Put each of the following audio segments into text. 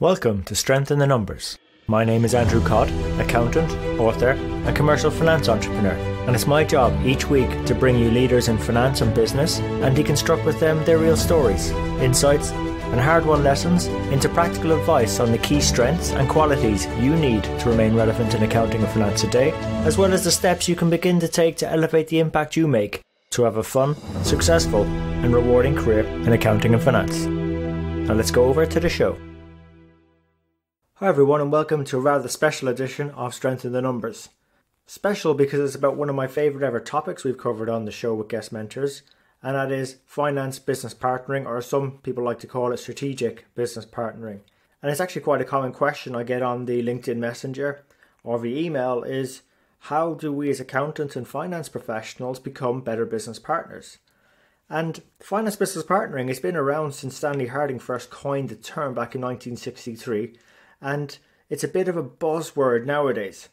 Welcome to Strength in the Numbers. My name is Andrew Codd, accountant, author, and commercial finance entrepreneur, and it's my job each week to bring you leaders in finance and business and deconstruct with them their real stories, insights, and hard-won lessons into practical advice on the key strengths and qualities you need to remain relevant in accounting and finance today, as well as the steps you can begin to take to elevate the impact you make to have a fun, successful, and rewarding career in accounting and finance. Now let's go over to the show. Hi everyone, and welcome to a rather special edition of Strength in the Numbers. Special because it's about one of my favourite ever topics we've covered on the show with guest mentors, and that is finance business partnering, or some people like to call it strategic business partnering. And it's actually quite a common question I get on the LinkedIn Messenger or via email is, how do we as accountants and finance professionals become better business partners? And finance business partnering has been around since Stanley Harding first coined the term back in 1963. And it's a bit of a buzzword nowadays.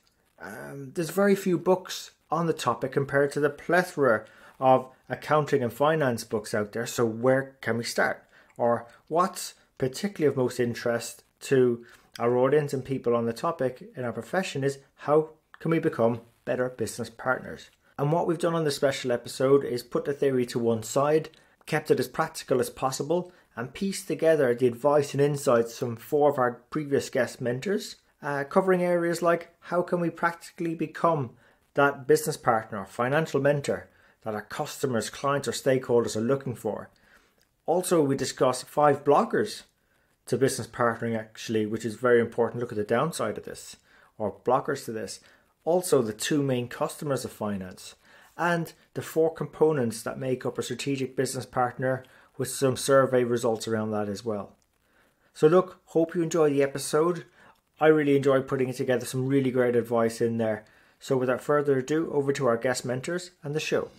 There's very few books on the topic compared to the plethora of accounting and finance books out there. So where can we start? Or what's particularly of most interest to our audience and people on the topic in our profession is, how can we become better business partners? And what we've done on this special episode is put the theory to one side, kept it as practical as possible, and pieced together the advice and insights from four of our previous guest mentors, covering areas like how can we practically become that business partner or financial mentor that our customers, clients or stakeholders are looking for. Also, we discuss 5 blockers to business partnering actually, which is very important. Look at the downside of this, or blockers to this. Also, the 2 main customers of finance, and the 4 components that make up a strategic business partner, with some survey results around that as well. So look, hope you enjoy the episode. I really enjoyed putting together some really great advice in there. So without further ado, over to our guest mentors and the show.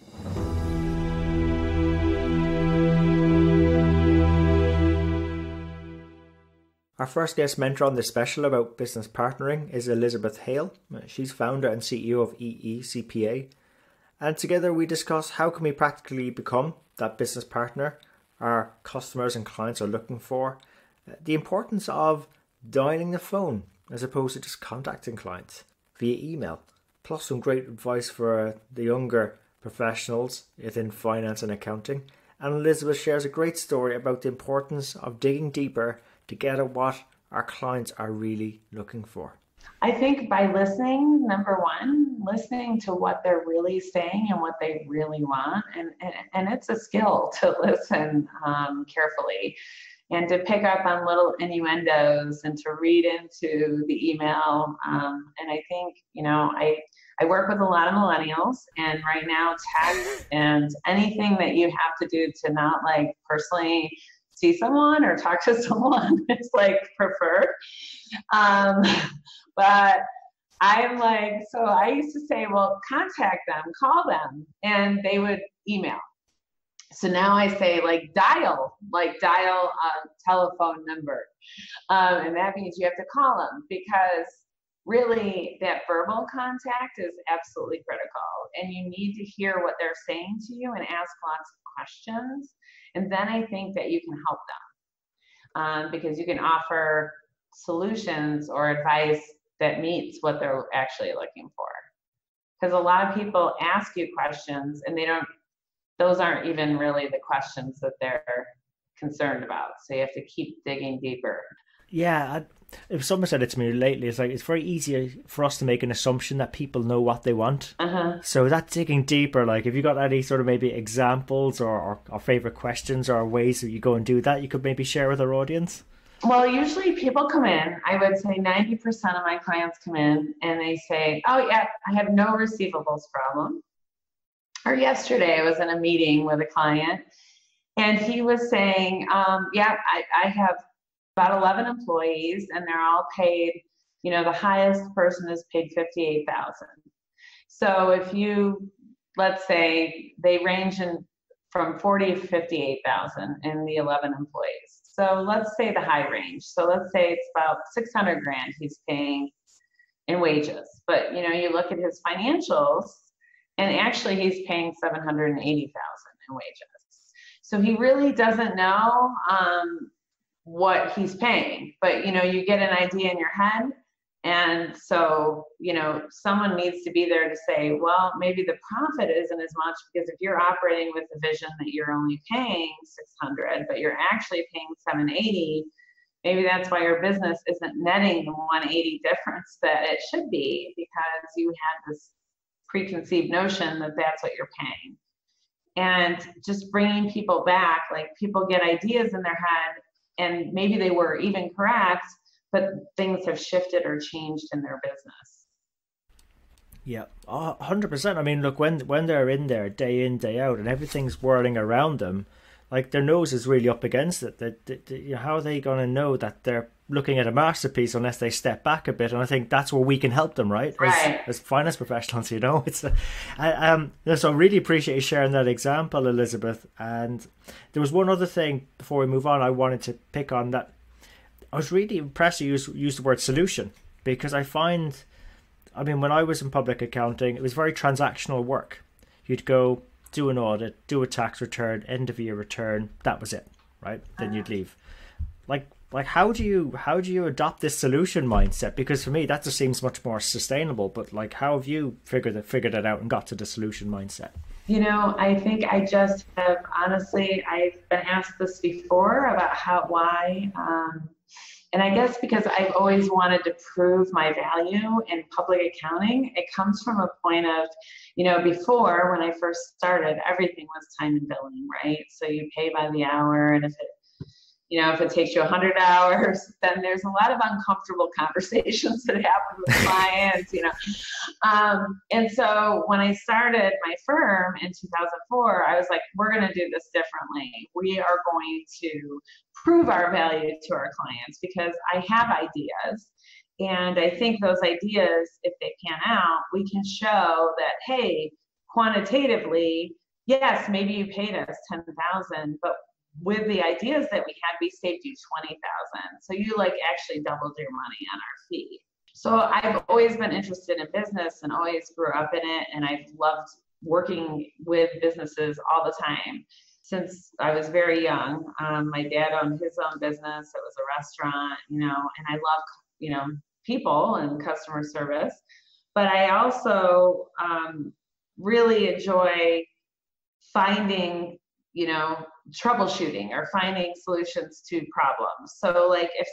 Our first guest mentor on this special about business partnering is Elizabeth Hale. She's founder and CEO of EE-CPA. And together we discuss how can we practically become that business partner our customers and clients are looking for, the importance of dialing the phone as opposed to just contacting clients via email, plus some great advice for the younger professionals within finance and accounting. And Elizabeth shares a great story about the importance of digging deeper to get at what our clients are really looking for. I think by listening, number one, listening to what they're really saying and what they really want. And it's a skill to listen carefully and to pick up on little innuendos and to read into the email. And I think, I work with a lot of millennials, and right now text and anything that you have to do to not like personally see someone or talk to someone is like preferred. But I'm like, so I used to say, well, contact them, call them, and they would email. So now I say dial a telephone number. And that means you have to call them, because really that verbal contact is absolutely critical. And you need to hear what they're saying to you and ask lots of questions. And then I think that you can help them, because you can offer solutions or advice that meets what they're actually looking for. Because a lot of people ask you questions and those aren't even really the questions that they're concerned about. So you have to keep digging deeper. Yeah, if someone said it to me lately, it's very easy for us to make an assumption that people know what they want. So that digging deeper, if you got any sort of maybe examples or favorite questions or ways that you go and do that, you could maybe share with our audience. Well, usually people come in, I would say 90% of my clients come in and they say, oh yeah, I have no receivables problem. Or yesterday I was in a meeting with a client and he was saying, I have about 11 employees and they're all paid, the highest person is paid $58,000. So if let's say they range from $40,000 to $58,000 in the 11 employees. So let's say the high range. So let's say it's about $600,000 he's paying in wages. But you look at his financials, and actually he's paying $780,000 in wages. So he really doesn't know what he's paying. But, you get an idea in your head. And so, someone needs to be there to say, well, maybe the profit isn't as much, because if you're operating with the vision that you're only paying 600, but you're actually paying 780, maybe that's why your business isn't netting the 180 difference that it should be, because you had this preconceived notion that that's what you're paying. And just bringing people back, like, people get ideas in their head and maybe they were even correct, but things have shifted or changed in their business. Yeah, 100%. I mean, look, when they're in there day in, day out, and everything's whirling around them, like, their nose is really up against it. How are they going to know that they're looking at a masterpiece unless they step back a bit? And I think that's where we can help them, right? As finance professionals, It's so I really appreciate you sharing that example, Elizabeth. And there was one other thing before we move on I wanted to pick on that. I was really impressed you used the word solution, because I find, when I was in public accounting, it was very transactional work. You'd go do an audit, do a tax return, end of year return. That was it, right? Then you'd leave. Like how do you adopt this solution mindset? Because for me, that just seems much more sustainable. But like, how have you figured it out and got to the solution mindset? I think I just have, honestly, I've been asked this before about why. And I guess because I've always wanted to prove my value in public accounting. It comes from a point of, before, when I first started, everything was time and billing, right? So you pay by the hour, and if it takes you 100 hours, then there's a lot of uncomfortable conversations that happen with clients, And so when I started my firm in 2004, I was like, we're going to do this differently. We are going to prove our value to our clients, because I have ideas. And I think those ideas, if they pan out, we can show that, hey, quantitatively, yes, maybe you paid us 10,000, but with the ideas that we had, we saved you 20,000. So you actually doubled your money on our fee. So I've always been interested in business and always grew up in it. And I've loved working with businesses all the time since I was very young. My dad owned his own business. It was a restaurant, and I love, people and customer service. But I also really enjoy finding, troubleshooting or finding solutions to problems. So if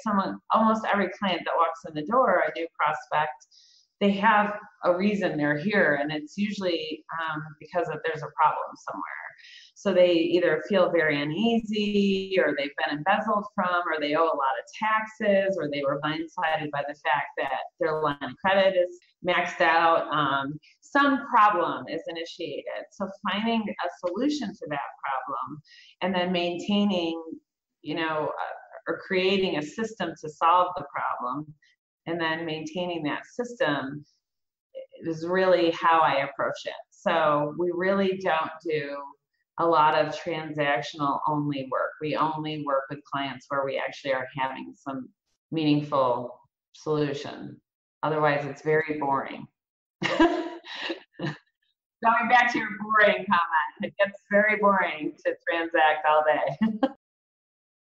almost every client that walks in the door, a new prospect, they have a reason they're here. And it's usually because there's a problem somewhere. So they either feel very uneasy, or they've been embezzled from, or they owe a lot of taxes, or they were blindsided by the fact that their line of credit is maxed out. Some problem is initiated. So finding a solution to that problem, and then maintaining, or creating a system to solve the problem, and then maintaining that system is really how I approach it. So we really don't do a lot of transactional only work. We only work with clients where we actually are having some meaningful solution. Otherwise, it's very boring. Going back to your boring comment, it gets very boring to transact all day.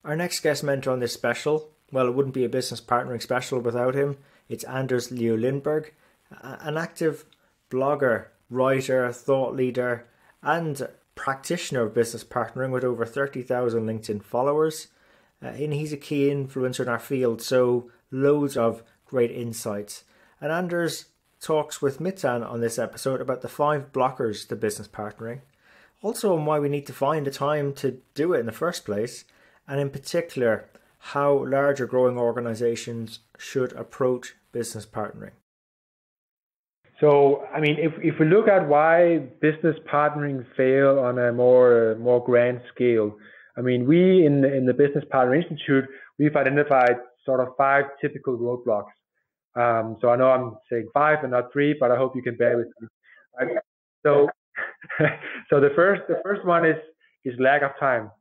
Our next guest mentor on this special, well, it wouldn't be a business partnering special without him. It's Anders Leo Lindberg, an active blogger, writer, thought leader, and practitioner of business partnering with over 30,000 LinkedIn followers. And he's a key influencer in our field, so loads of great insights. And Anders talks with Mitan on this episode about the 5 blockers to business partnering, also on why we need to find the time to do it in the first place, and in particular, how larger growing organizations should approach business partnering. So, if we look at why business partnering fail on a more grand scale, we in the Business Partner Institute, we've identified sort of 5 typical roadblocks. So I know I'm saying 5 and not 3, but I hope you can bear with me. Right? So the first one is lack of time,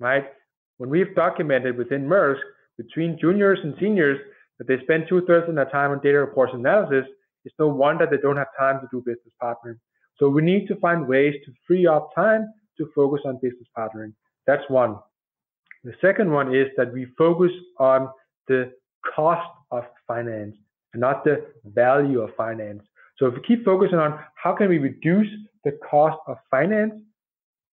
right? When we've documented within Maersk, between juniors and seniors, that they spend 2/3 of their time on data reports and analysis, it's no wonder they don't have time to do business partnering. So we need to find ways to free up time to focus on business partnering. That's one. The second one is that we focus on the cost of finance and not the value of finance. So if we keep focusing on how can we reduce the cost of finance,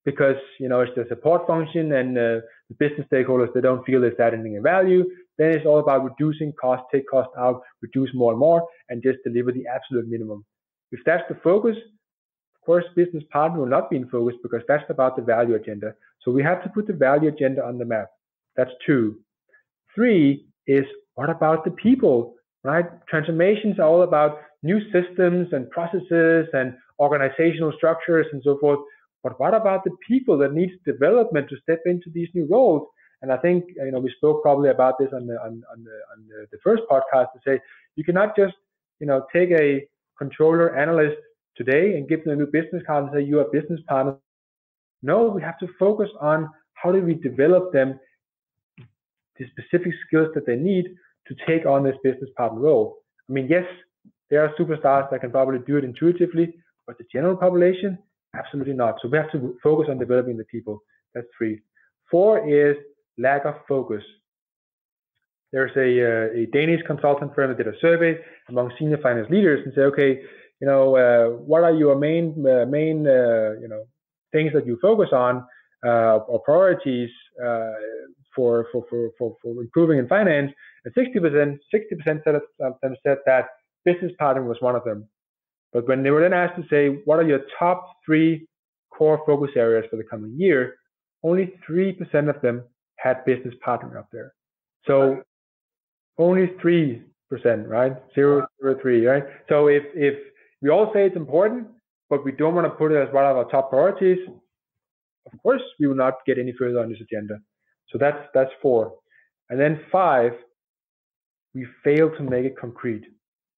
because it's the support function and the business stakeholders, they don't feel it's adding in value, then it's all about reducing cost, take cost out, reduce more and more, and just deliver the absolute minimum. If that's the focus, of course, business partner will not be in focus because that's about the value agenda. So we have to put the value agenda on the map. That's 2. 3 is, what about the people, right? Transformations are all about new systems and processes and organizational structures and so forth. But what about the people that needs development to step into these new roles? And I think we spoke probably about this on the first podcast to say you cannot just take a controller analyst today and give them a new business card and say you are a business partner. No, we have to focus on how do we develop them the specific skills that they need to take on this business partner role. I mean, yes, there are superstars that can probably do it intuitively, but the general population, absolutely not. So we have to focus on developing the people. That's 3. 4 is lack of focus. There's a Danish consultant firm that did a survey among senior finance leaders and say, okay, what are your main things that you focus on or priorities for improving in finance? And 60% of them said that business partnering was one of them. But when they were then asked to say, what are your top 3 core focus areas for the coming year, only 3% of them had business partnering up there. So only 3%, right? 0, 3, right? So if we all say it's important, but we don't want to put it as one of our top priorities, of course, we will not get any further on this agenda. So that's 4. And then 5, we fail to make it concrete.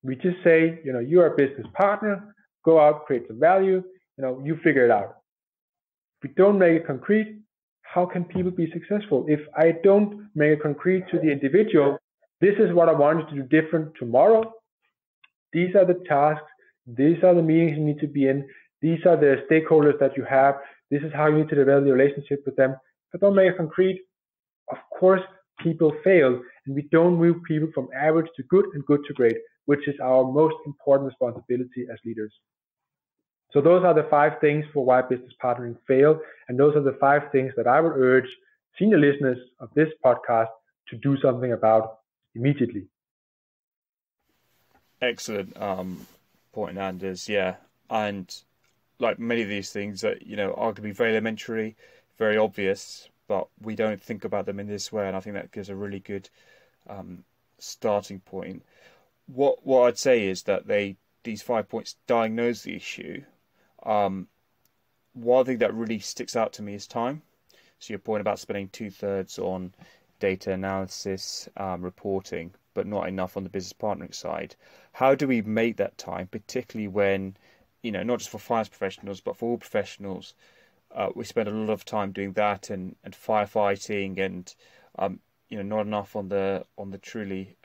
We just say, you are a business partner, go out, create some value, you figure it out. If we don't make it concrete, how can people be successful? If I don't make it concrete to the individual, this is what I want you to do different tomorrow. These are the tasks. These are the meetings you need to be in. These are the stakeholders that you have. This is how you need to develop the relationship with them. If I don't make it concrete, of course, people fail. And we don't move people from average to good and good to great, which is our most important responsibility as leaders. So those are the 5 things for why business partnering fail. And those are the 5 things that I would urge senior listeners of this podcast to do something about immediately. Excellent point, Anders. Yeah. And like many of these things that, are going to be very elementary, very obvious, but we don't think about them in this way. And I think that gives a really good starting point. What I'd say is that these 5 points diagnose the issue. One thing that really sticks out to me is time. So your point about spending 2/3 on data analysis, reporting, but not enough on the business partnering side. How do we make that time, particularly when, not just for finance professionals, but for all professionals, we spend a lot of time doing that and firefighting and, not enough on the truly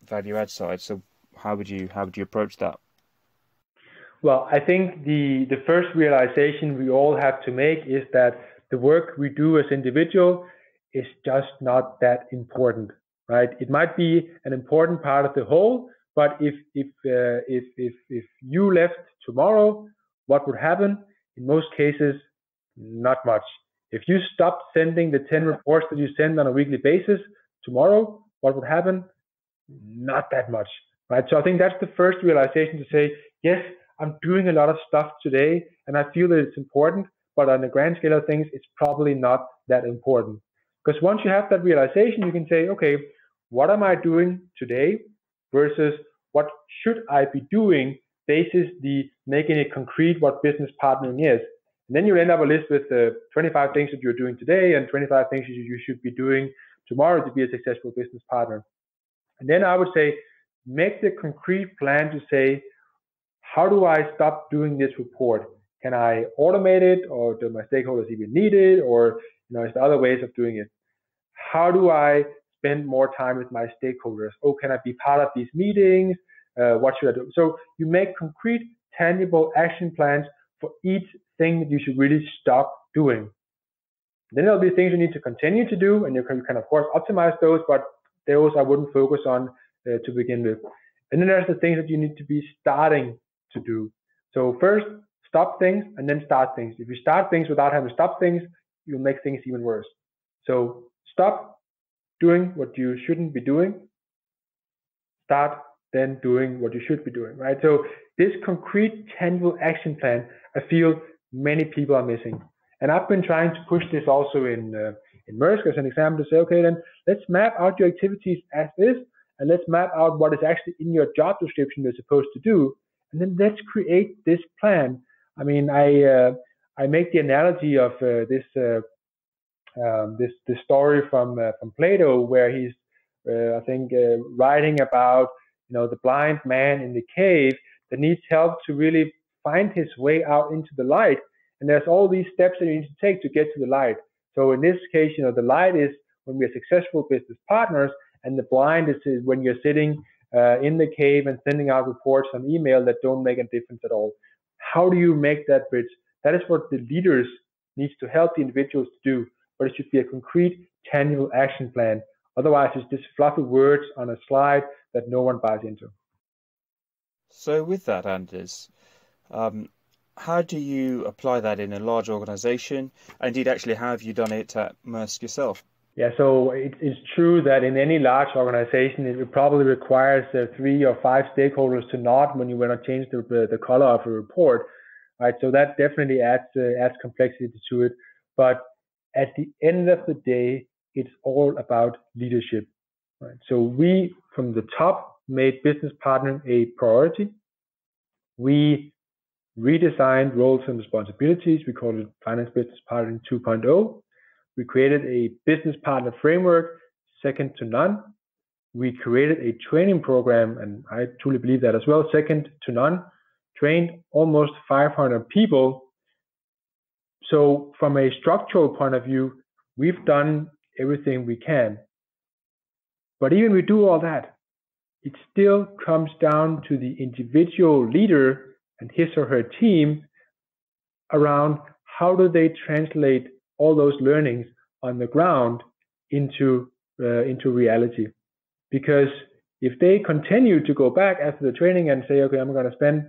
value add side. So how would you approach that? Well, I think the first realization we all have to make is that the work we do as individual is just not that important, right? It might be an important part of the whole, but if you left tomorrow, what would happen? In most cases, not much. If you stopped sending the 10 reports that you send on a weekly basis tomorrow, what would happen? Not that much, right? So I think that's the first realization to say, yes, I'm doing a lot of stuff today and I feel that it's important, but on the grand scale of things, it's probably not that important. Because once you have that realization, you can say, okay, what am I doing today versus what should I be doing basis the making it concrete what business partnering is. And then you end up a list with 25 things that you're doing today and 25 things you should be doing tomorrow to be a successful business partner. And then I would say, make the concrete plan to say, how do I stop doing this report? Can I automate it, or do my stakeholders even need it, or is there other ways of doing it? How do I spend more time with my stakeholders? Oh, can I be part of these meetings? What should I do? So you make concrete, tangible action plans for each thing that you should really stop doing. Then there'll be things you need to continue to do, and you can of course optimize those, but those I wouldn't focus on to begin with. And then there's the things that you need to be starting to do. So first, stop things and then start things. If you start things without having to stop things, you'll make things even worse. So stop doing what you shouldn't be doing. Start then doing what you should be doing, right? So this concrete, tangible action plan, I feel many people are missing. And I've been trying to push this also in Maersk as an example to say, okay, then let's map out your activities as is, and let's map out what is actually in your job description you're supposed to do, and then let's create this plan. I mean, I make the analogy of this story from Plato, where he's I think writing about the blind man in the cave that needs help to really find his way out into the light. And there's all these steps that you need to take to get to the light. So in this case, the light is when we are successful business partners, and the blind is when you're sitting in the cave and sending out reports on email that don't make a difference at all. How do you make that bridge? That is what the leaders needs to help the individuals to do, but it should be a concrete, tangible action plan. Otherwise, it's just fluffy words on a slide that no one buys into. So with that, Anders, how do you apply that in a large organization? And indeed, actually, how have you done it at Maersk yourself? Yeah, so it's true that in any large organization, it probably requires 3 or 5 stakeholders to nod when you want to change the color of a report, right? So that definitely adds complexity to it. But at the end of the day, it's all about leadership, right? So we, from the top, made business partnering a priority. We redesigned roles and responsibilities. We called it Finance Business Partnering 2.0. We created a business partner framework, second to none. We created a training program, and I truly believe that as well, second to none. Trained almost 500 people. So from a structural point of view, we've done everything we can. But even we do all that, it still comes down to the individual leader and his or her team around how do they translate all those learnings on the ground into reality. Because if they continue to go back after the training and say, okay, I'm going to spend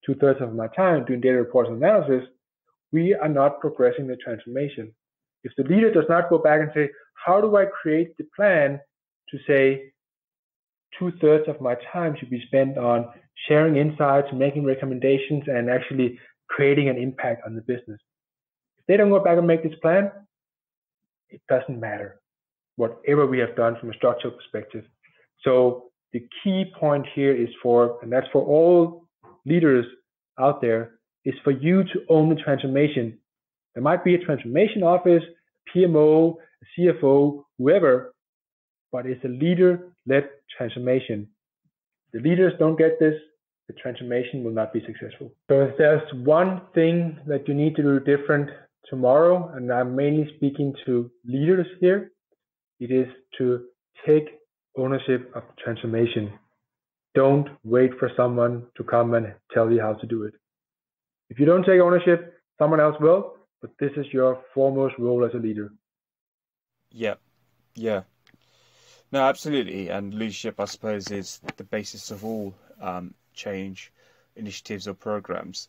2/3 of my time doing data reports and analysis, we are not progressing the transformation. If the leader does not go back and say, how do I create the plan to say 2/3 of my time should be spent on sharing insights, making recommendations, and actually creating an impact on the business. If they don't go back and make this plan, it doesn't matter, whatever we have done from a structural perspective. So the key point here is and that's for all leaders out there, is for you to own the transformation. There might be a transformation office, a PMO, a CFO, whoever, but it's a leader-led transformation. The leaders don't get this, the transformation will not be successful. So if there's one thing that you need to do different tomorrow, and I'm mainly speaking to leaders here, it is to take ownership of the transformation. Don't wait for someone to come and tell you how to do it. If you don't take ownership, someone else will, but this is your foremost role as a leader. Yeah. No, absolutely. And leadership, I suppose, is the basis of all change initiatives or programs.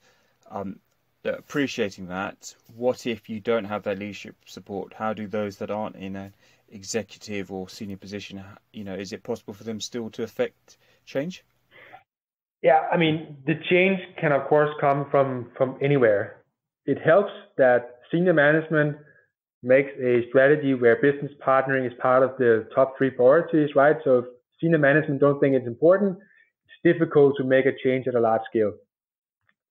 Appreciating that, what if you don't have that leadership support? How do those that aren't in an executive or senior position, is it possible for them still to affect change? Yeah, I mean, the change can, of course, come from anywhere. It helps that senior management makes a strategy where business partnering is part of the top 3 priorities, right? So if senior management don't think it's important, it's difficult to make a change at a large scale.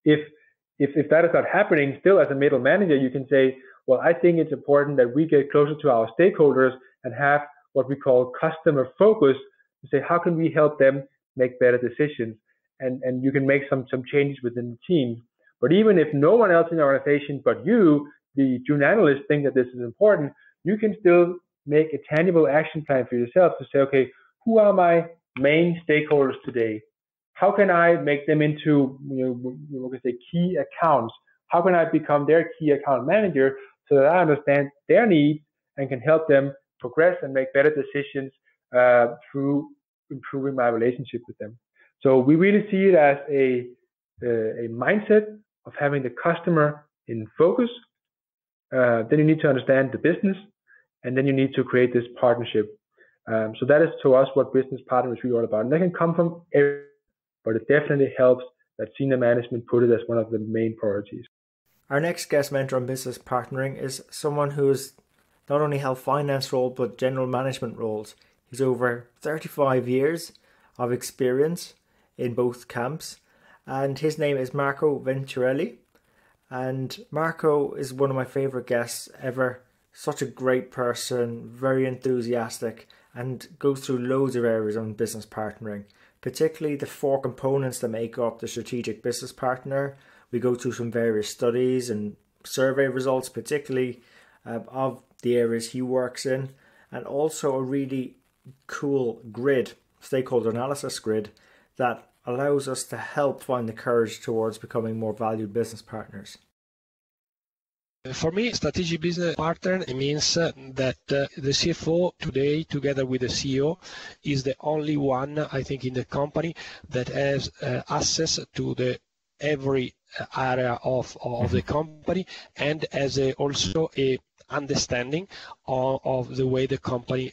If that is not happening, still as a middle manager, you can say, well, I think it's important that we get closer to our stakeholders and have what we call customer focus to say, how can we help them make better decisions? And you can make some changes within the team. But even if no one else in the organization but you, the junior analyst, think that this is important, you can still make a tangible action plan for yourself to say, okay, who are my main stakeholders today? How can I make them into key accounts? How can I become their key account manager so that I understand their needs and can help them progress and make better decisions through improving my relationship with them. So we really see it as a mindset of having the customer in focus. Then you need to understand the business, and then you need to create this partnership. So that is to us what business partnering is really all about. And that can come from everywhere, but it definitely helps that senior management put it as one of the main priorities. Our next guest mentor on business partnering is someone who has not only held finance roles but general management roles. He's over 35 years of experience in both camps, and his name is Marco Venturelli. And Marco is one of my favorite guests ever. Such a great person, very enthusiastic, and goes through loads of areas on business partnering, particularly the 4 components that make up the strategic business partner. We go through some various studies and survey results, particularly of the areas he works in, and also a really cool grid, stakeholder analysis grid, that allows us to help find the courage towards becoming more valued business partners. For me, strategic business partner means that the CFO today, together with the CEO, is the only one, I think, in the company that has access to the every area of the company, and has also a understanding of the way the company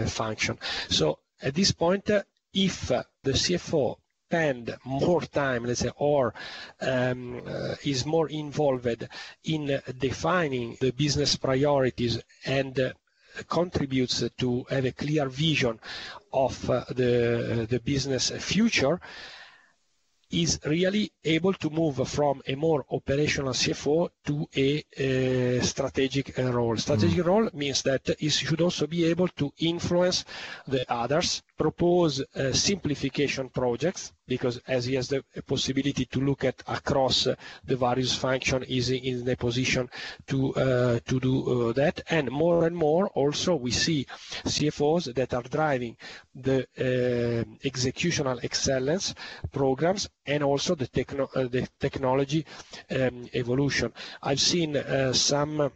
function. So at this point, if the CFO spend more time, let's say, or is more involved in defining the business priorities and contributes to have a clear vision of the business future, is really able to move from a more operational CFO to a strategic role. Strategic role means that he should also be able to influence the others, propose simplification projects, because as he has the possibility to look at across the various functions, is in the position to do that. And more also we see CFOs that are driving the executional excellence programs and also the technology evolution. I've seen some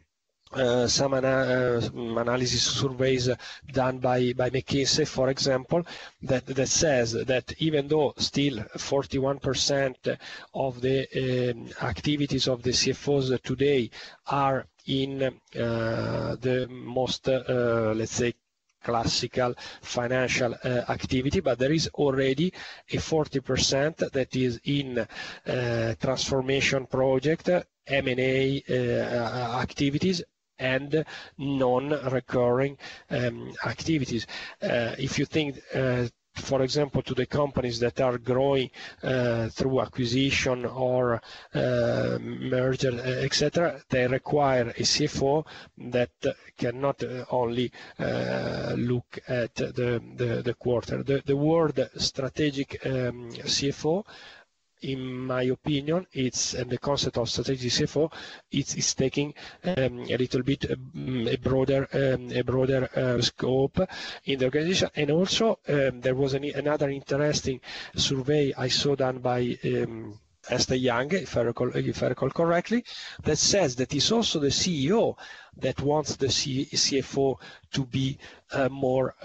analysis surveys done by McKinsey, for example, that says that even though still 41% of the activities of the CFOs today are in the most, let's say, classical financial activity, but there is already a 40% that is in transformation project, M&A activities, and non-recurring activities. If you think, for example, to the companies that are growing through acquisition or merger, etc., they require a CFO that cannot only look at the quarter. The word strategic CFO, in my opinion, and the concept of strategic CFO, it's taking a little bit a broader scope in the organization. And also there was another interesting survey I saw done by Esther Young, if I recall correctly, that says that it's also the CEO that wants the CFO to be more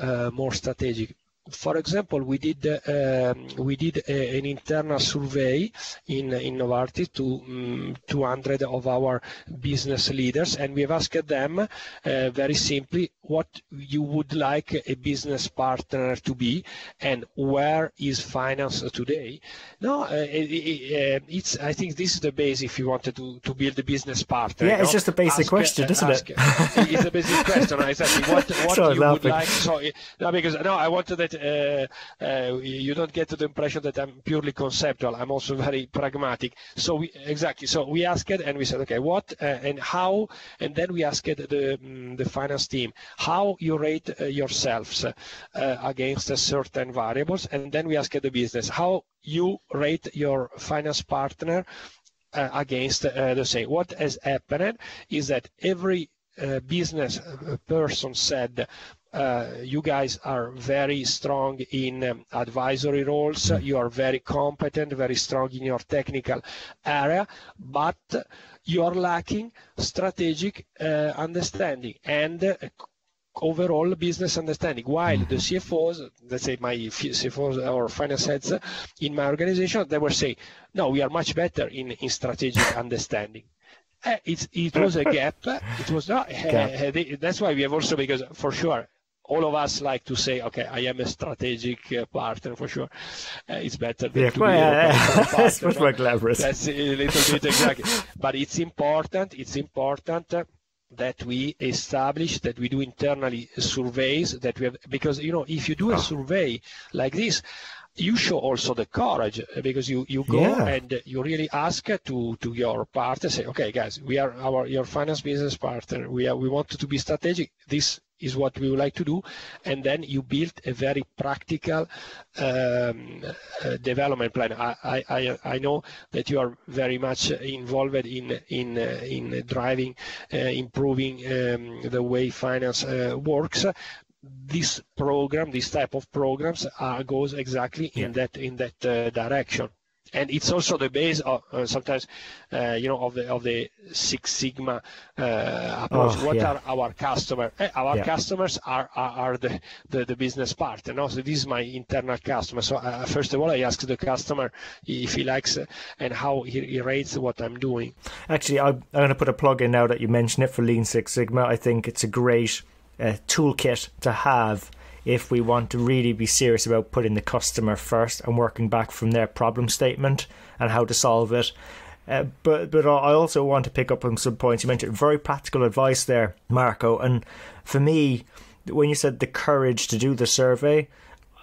strategic. For example, we did an internal survey in Novartis to 200 of our business leaders, and we have asked them very simply what you would like a business partner to be and where is finance today. No, I think this is the base if you wanted to build a business partner. Yeah, it's just a basic question, isn't it? It's a basic question, exactly. What you would like. So, I wanted that. You don't get the impression that I'm purely conceptual. I'm also very pragmatic. So we asked and we said, okay, what and how, and then we asked the finance team how you rate yourselves against certain variables, and then we asked the business how you rate your finance partner against the same. What has happened is that every business person said you guys are very strong in advisory roles. You are very competent, very strong in your technical area, but you are lacking strategic understanding and overall business understanding, while the CFOs, let's say my CFOs or finance heads in my organization, they were saying, no, we are much better in strategic understanding. It was a gap. It was not. That's why we have also, because for sure, all of us like to say, okay, I am a strategic partner for sure. It's better than to be a partner. It's much more glamorous. That's a little bit exactly. But it's important. It's important that we establish, that we do internally surveys, that we have, because if you do a survey like this, you show also the courage, because you go and you really ask to your partner, say, okay, guys, we are your finance business partner. We want to be strategic. This is what we would like to do, and then you build a very practical development plan. I know that you are very much involved in driving, improving the way finance works. This program, this type of programs, goes exactly in that direction. And it's also the base of sometimes, of the Six Sigma approach. What are our customers? Our customers are the business partner. No? So this is my internal customer. So first of all, I ask the customer if he likes and how he rates what I'm doing. Actually, I'm going to put a plug in now that you mention it for Lean Six Sigma. I think it's a great toolkit to have if we want to really be serious about putting the customer first and working back from their problem statement and how to solve it. But I also want to pick up on some points. You mentioned very practical advice there, Marco. And for me, when you said the courage to do the survey,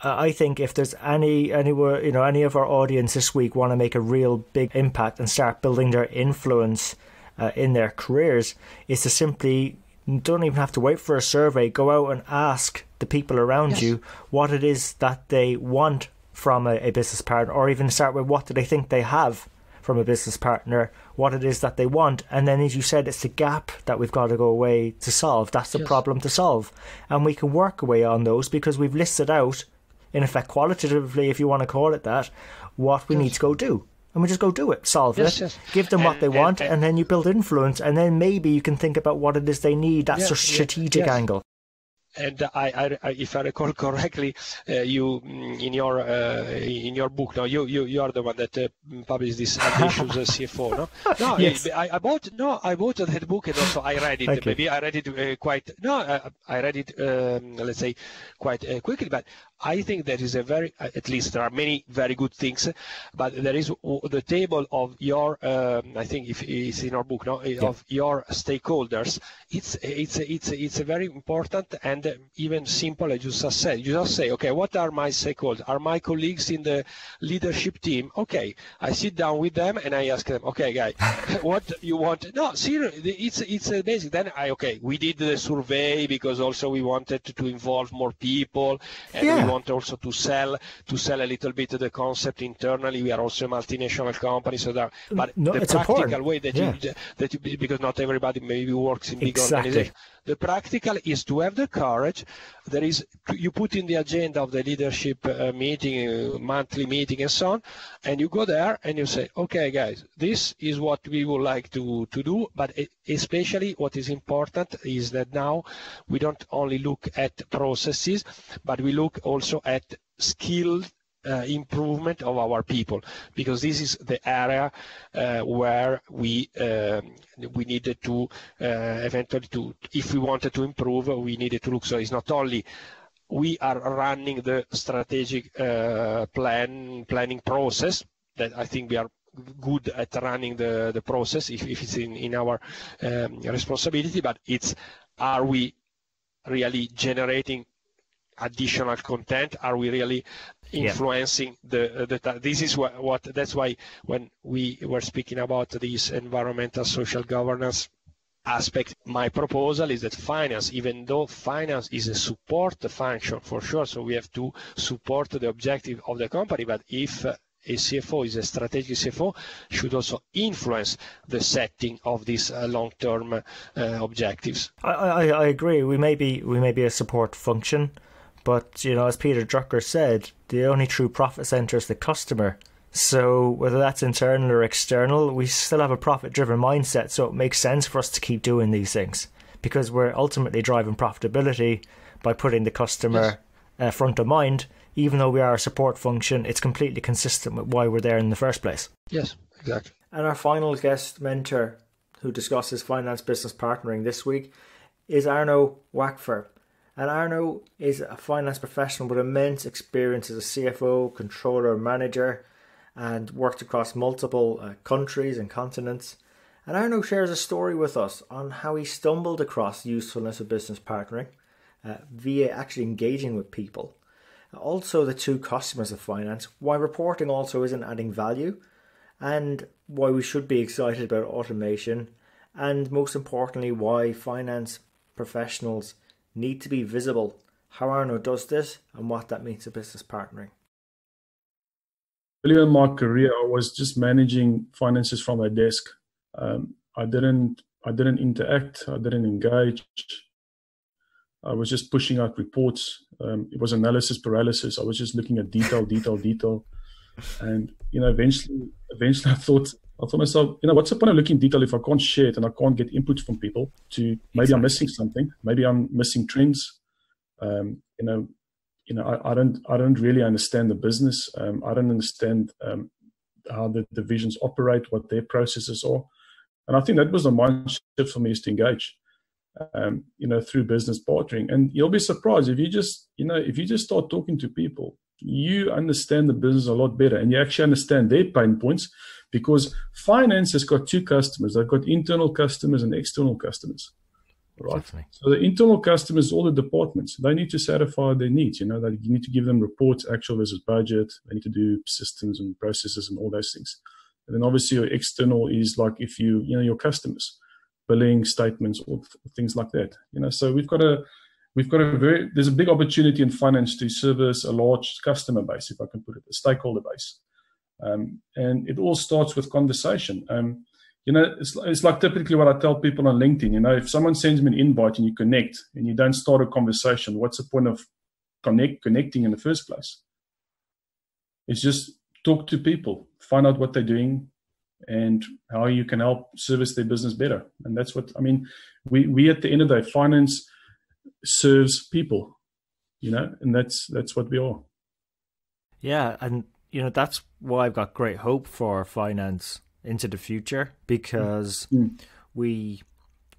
I think if there's any of our audience this week want to make a real big impact and start building their influence in their careers, is to simply, don't even have to wait for a survey, go out and ask the people around you what it is that they want from a business partner, or even start with what do they think they have from a business partner, what it is that they want. And then, as you said, it's the gap that we've got to go away to solve. That's the problem to solve. And we can work away on those because we've listed out, in effect, qualitatively, if you want to call it that, what we need to go do. And we just go do it, solve it, give them what they want, and then you build influence, and then maybe you can think about what it is they need. That's a strategic angle. And I, if I recall correctly, you in your book, now you are the one that published this Ambitious CFO, no? No, yes. I bought that book, and also I read it. Maybe I read it quite. No, I read it. Let's say quite quickly, but I think there is at least there are many very good things, but there is the table of your, I think if it's in our book, no, of your stakeholders. It's a very important and even simple, as you just said. You just say, okay, what are my stakeholders? Are my colleagues in the leadership team? Okay, I sit down with them and I ask them, okay, guys, what you want? No, seriously, it's a basic. Then we did the survey because also we wanted to involve more people, and we want also to sell a little bit of the concept internally. We are also a multinational company, so that. But the practical important way that you because not everybody maybe works in big organizations. The practical is to have the courage. There is you put in the agenda of the leadership meeting, monthly meeting, and so on, and you go there and you say, okay, guys, this is what we would like to do. But especially what is important is that now we don't only look at processes, but we look also at skill improvement of our people, because this is the area where we needed to eventually if we wanted to improve, we needed to look. So it's not only we are running the strategic planning process, that I think we are good at running the process if it's in our responsibility, but it's, are we really generating additional content? Are we really influencing this is what that's why when we were speaking about this environmental social governance aspect, my proposal is that finance, even though finance is a support function for sure, so we have to support the objective of the company, but if a CFO is a strategic CFO should also influence the setting of these long-term objectives. I agree. We may be a support function, but as Peter Drucker said, the only true profit center is the customer. So whether that's internal or external, we still have a profit-driven mindset. So it makes sense for us to keep doing these things because we're ultimately driving profitability by putting the customer front of mind. Even though we are a support function, it's completely consistent with why we're there in the first place. Yes, exactly. And our final guest mentor who discusses finance business partnering this week is Arno Wackfer. And Arno is a finance professional with immense experience as a CFO, controller, manager, and worked across multiple countries and continents. And Arno shares a story with us on how he stumbled across the usefulness of business partnering via actually engaging with people. Also the two customers of finance, why reporting also isn't adding value, and why we should be excited about automation, and most importantly, why finance professionals need to be visible, how Arno does this, and what that means to business partnering. Earlier in my career, I was just managing finances from a desk. I didn't interact, I didn't engage. I was just pushing out reports. It was analysis paralysis. I was just looking at detail. And, eventually I thought myself, what's the point of looking at detail if I can't share it and I can't get input from people maybe I'm missing something. Maybe I'm missing trends. I don't really understand the business. I don't understand how the divisions operate, what their processes are. And I think that was the mind shift for me, is to engage. Through business partnering. And you'll be surprised if you just start talking to people, you understand the business a lot better and you actually understand their pain points, because finance has got two customers. They've got internal customers and external customers. Right. Definitely. So the internal customers, all the departments, they need to satisfy their needs. You need to give them reports, actual versus budget. They need to do systems and processes and all those things. And then obviously your external is like if your customers, billing statements or things like that. So there's a big opportunity in finance to service a large customer base, if I can put it, a stakeholder base. And it all starts with conversation. It's like typically what I tell people on LinkedIn. If someone sends me an invite and you connect and you don't start a conversation, what's the point of connecting in the first place? It's just talk to people, find out what they're doing, and how you can help service their business better. And that's what, we at the end of the day, finance serves people, and that's what we are. Yeah. And, that's why I've got great hope for finance into the future, because we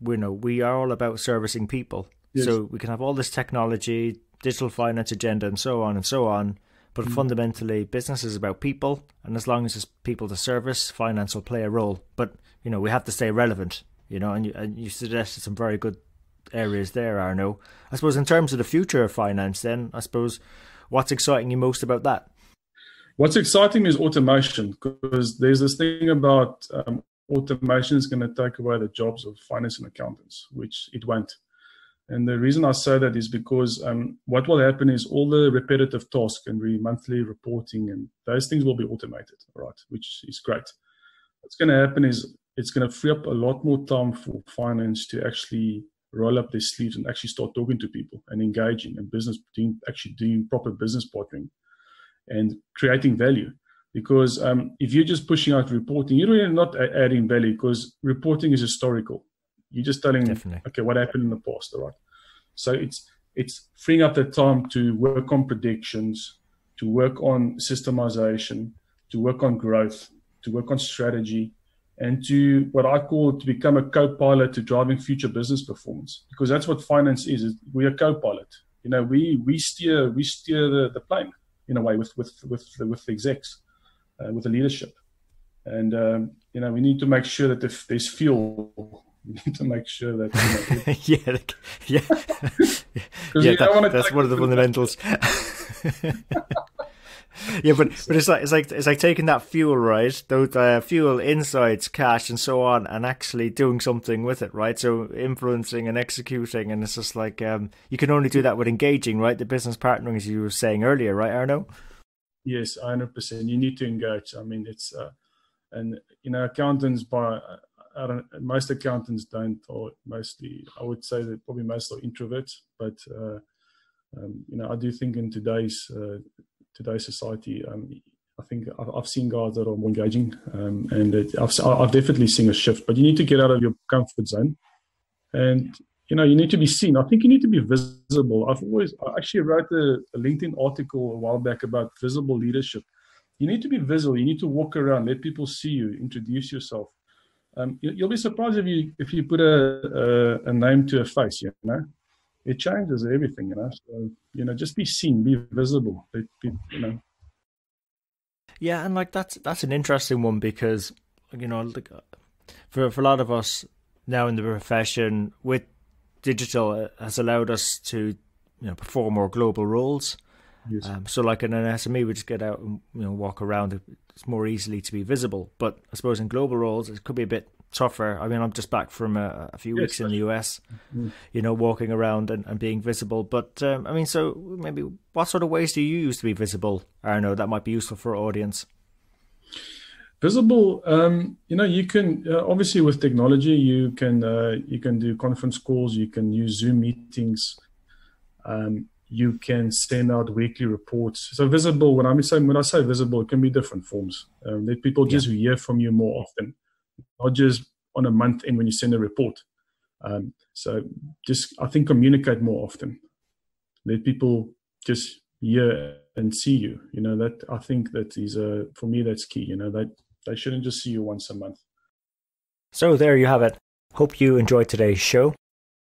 are all about servicing people. Yes. So we can have all this technology, digital finance agenda, and so on. But fundamentally, business is about people, and as long as there's people to service, finance will play a role. But we have to stay relevant. And you suggested some very good areas there, Arno. I suppose in terms of the future of finance, then what's exciting you most about that? What's exciting is automation, because there's this thing about automation is going to take away the jobs of finance and accountants, which it won't. And the reason I say that is because what will happen is all the repetitive tasks and monthly reporting and those things will be automated, right? Which is great. What's going to happen is it's going to free up a lot more time for finance to actually roll up their sleeves and actually start talking to people and engaging and doing proper business partnering and creating value. Because if you're just pushing out reporting, you're really not adding value, because reporting is historical. You're just telling, okay, what happened in the past, all right? So it's freeing up that time to work on predictions, to work on systemization, to work on growth, to work on strategy, and to what I call to become a co-pilot to driving future business performance. Because that's what finance is we're a co-pilot. We steer the plane in a way with the execs, with the leadership, and we need to make sure that if there's fuel, we need to make sure that that's one of the fundamentals. Yeah, but it's like taking that fuel, right? Those fuel, insights, cash, and so on, and actually doing something with it, right? So influencing and executing, and it's just like you can only do that with engaging, right? The business partnering, as you were saying earlier, right, Arno? Yes, 100%. You need to engage. I mean, it's and accountants most accountants don't, or mostly, I would say that probably most are introverts. But I do think in today's society, I think I've seen guys that are more engaging, and I've definitely seen a shift. But you need to get out of your comfort zone, and you need to be seen. I think you need to be visible. I actually wrote a LinkedIn article a while back about visible leadership. You need to be visible. You need to walk around, let people see you, introduce yourself. You'll be surprised if you put a name to a face. It changes everything. So just be seen, be visible. Yeah, and like that's an interesting one, because for a lot of us now in the profession, with digital, has allowed us to perform more global roles. Yes. So like in an SME, we just get out and walk around. It's more easily to be visible. But I suppose in global roles, it could be a bit tougher. I mean, I'm just back from a few weeks in the US, walking around and being visible. But so maybe what sort of ways do you use to be visible, Arno, that might be useful for our audience? Visible, you can obviously with technology, you can do conference calls, you can use Zoom meetings, you can send out weekly reports. So visible, when I say visible, it can be different forms. Let people just hear from you more often, not just on a month end when you send a report. So just, I think, communicate more often. Let people just hear and see you. That, I think that is for me, that's key. They shouldn't just see you once a month. So there you have it. Hope you enjoyed today's show.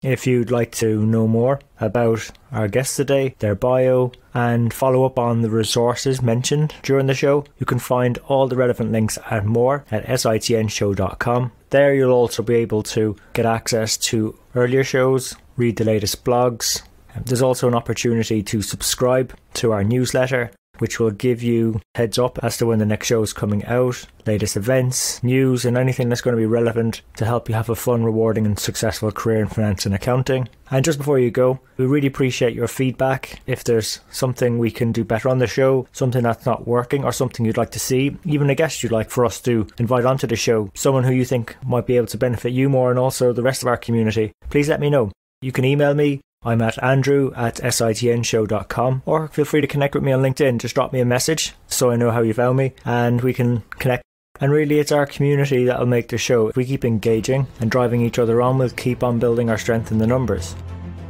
If you'd like to know more about our guests today, their bio, and follow up on the resources mentioned during the show, you can find all the relevant links and more at sitnshow.com. There you'll also be able to get access to earlier shows, read the latest blogs. There's also an opportunity to subscribe to our newsletter, which will give you heads up as to when the next show is coming out, latest events, news, and anything that's going to be relevant to help you have a fun, rewarding and successful career in finance and accounting. And just before you go, we really appreciate your feedback. If there's something we can do better on the show, something that's not working, or something you'd like to see, even a guest you'd like for us to invite onto the show, someone who you think might be able to benefit you more and also the rest of our community, please let me know. You can email me. I'm at andrew@sitnshow.com, or feel free to connect with me on LinkedIn. Just drop me a message so I know how you found me and we can connect. And really, it's our community that'll make the show. If we keep engaging and driving each other on, we'll keep on building our strength in the numbers.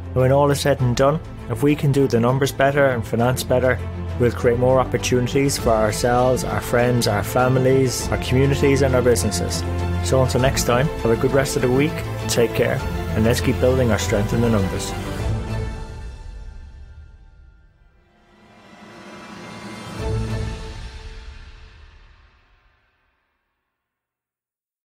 And when all is said and done, if we can do the numbers better and finance better, we'll create more opportunities for ourselves, our friends, our families, our communities and our businesses. So until next time, have a good rest of the week, take care, and let's keep building our strength in the numbers.